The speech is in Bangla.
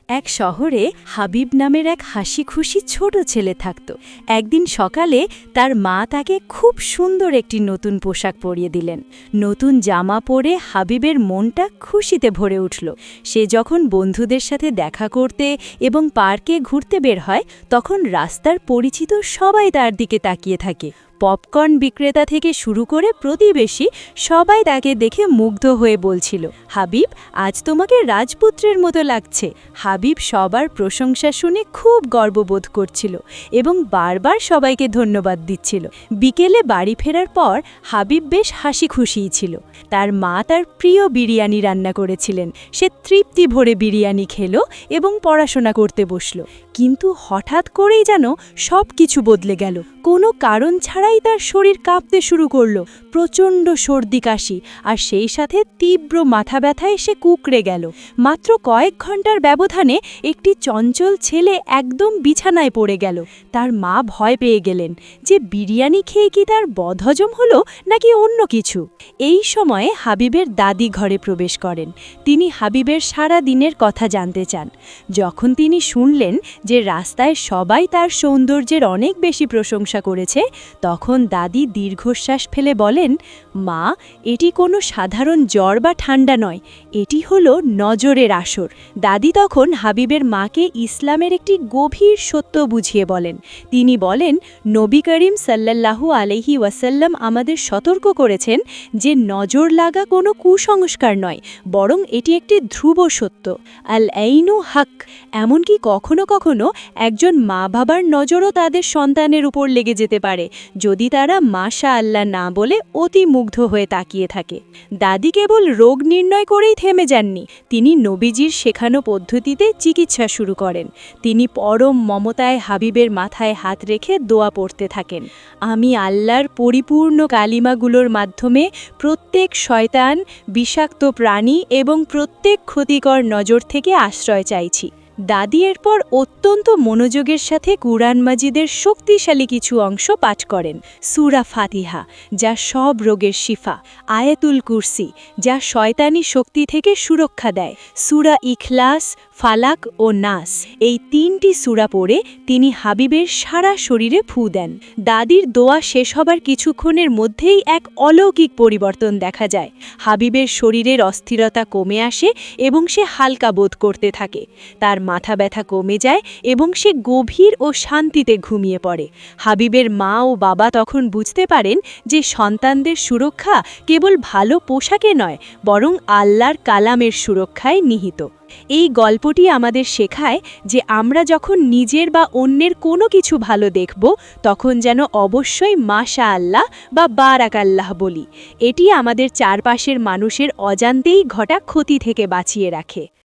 এক শহরে হাবিব নামের এক হাসিখুশি ছোট ছেলে থাকত। একদিন সকালে তার মা তাকে খুব সুন্দর একটি নতুন পোশাক পরিয়ে দিলেন। নতুন জামা পরে হাবিবের মনটা খুশিতে ভরে উঠল। সে যখন বন্ধুদের সাথে দেখা করতে এবং পার্কে ঘুরতে বের হয়, তখন রাস্তার পরিচিত সবাই তার দিকে তাকিয়ে থাকে। পপকর্ন বিক্রেতা থেকে শুরু করে প্রতিবেশী সবাই তাকে দেখে মুগ্ধ হয়ে বলছিল, হাবিব, আজ তোমাকে রাজপুত্রের মতো লাগছে। হাবিব সবার প্রশংসা শুনে খুব গর্ববোধ করছিল এবং বারবার সবাইকে ধন্যবাদ দিচ্ছিল। বিকেলে বাড়ি ফেরার পর হাবিব বেশ হাসি খুশিই ছিল। তার মা তার প্রিয় বিরিয়ানি রান্না করেছিলেন। সে তৃপ্তি ভরে বিরিয়ানি খেল এবং পড়াশোনা করতে বসল। কিন্তু হঠাৎ করেই যেন সব কিছু বদলে গেল। কোনো কারণ ছাড়াই তার শরীর কাঁপতে শুরু করল। প্রচণ্ড সর্দি কাশি আর সেই সাথে তীব্র মাথা ব্যথায় সে কুঁকড়ে গেল। মাত্র কয়েক ঘন্টার ব্যবধানে একটি চঞ্চল ছেলে একদম বিছানায় পড়ে গেল। তার মা ভয় পেয়ে গেলেন যে বিরিয়ানি খেয়ে কি তার বদহজম হলো নাকি অন্য কিছু। এই সময়ে হাবিবের দাদি ঘরে প্রবেশ করেন। তিনি হাবিবের সারা দিনের কথা জানতে চান। যখন তিনি শুনলেন যে রাস্তায় সবাই তার সৌন্দর্যের অনেক বেশি প্রশংসা করেছে, তখন দাদি দীর্ঘশ্বাস ফেলে বলেন, মা, এটি কোনো সাধারণ জ্বর বা ঠান্ডা নয়, এটি হলো নজরের আসর। দাদি তখন হাবিবের মাকে ইসলামের একটি গভীর সত্য বুঝিয়ে বলেন। তিনি বলেন, নবী করিম সাল্লাল্লাহু আলাইহি ওয়াসাল্লাম আমাদের সতর্ক করেছেন যে নজর লাগা কোনো কুসংস্কার নয়, বরং এটি একটি ধ্রুব সত্য। আল আইনু হক। এমনকি কখনো কখনো একজন মা বাবার নজরও তাদের সন্তানের উপর লেগে যেতে পারে, যদি তারা মাশা আল্লাহ না বলে অতি মুগ্ধ হয়ে তাকিয়ে থাকে। দাদি কেবল রোগ নির্ণয় করেই থেমে যাননি, তিনি নবীজির শেখানো পদ্ধতিতে চিকিৎসা শুরু করেন। তিনি পরম মমতায় হাবিবের মাথায় হাত রেখে দোয়া পড়তে থাকেন, আমি আল্লাহর পরিপূর্ণ কালিমাগুলোর মাধ্যমে প্রত্যেক শয়তান, বিষাক্ত প্রাণী এবং প্রত্যেক ক্ষতিকর নজর থেকে আশ্রয় চাইছি। দাদি এরপর অত্যন্ত মনোযোগের সাথে কুরআন মাজিদের শক্তিশালী কিছু অংশ পাঠ করেন। সূরা ফাতিহা, যা সব রোগের শিফা; আয়াতুল কুরসি, যা শয়তানি শক্তি থেকে সুরক্ষা দেয়; সূরা ইখলাস, ফালাক ও নাস, এই 3টি সূরা পড়ে তিনি হাবিবের সারা শরীরে ফু দেন। দাদির দোয়া শেষ হবার কিছুক্ষণের মধ্যেই এক অলৌকিক পরিবর্তন দেখা যায়। হাবিবের শরীরের অস্থিরতা কমে আসে এবং সে হালকা বোধ করতে থাকে। তার মাথা ব্যথা কমে যায় এবং সে গভীর ও শান্তিতে ঘুমিয়ে পড়ে। হাবিবের মা ও বাবা তখন বুঝতে পারেন যে সন্তানদের সুরক্ষা কেবল ভালো পোশাকে নয়, বরং আল্লাহর কালামের সুরক্ষায় নিহিত। এই গল্পটি আমাদের শেখায় যে আমরা যখন নিজের বা অন্যের কোনো কিছু ভালো দেখব, তখন যেন অবশ্যই মাশা আল্লাহ বা বারাক আল্লাহ বলি। এটি আমাদের চারপাশের মানুষের অজান্তেই ঘটা ক্ষতি থেকে বাঁচিয়ে রাখে।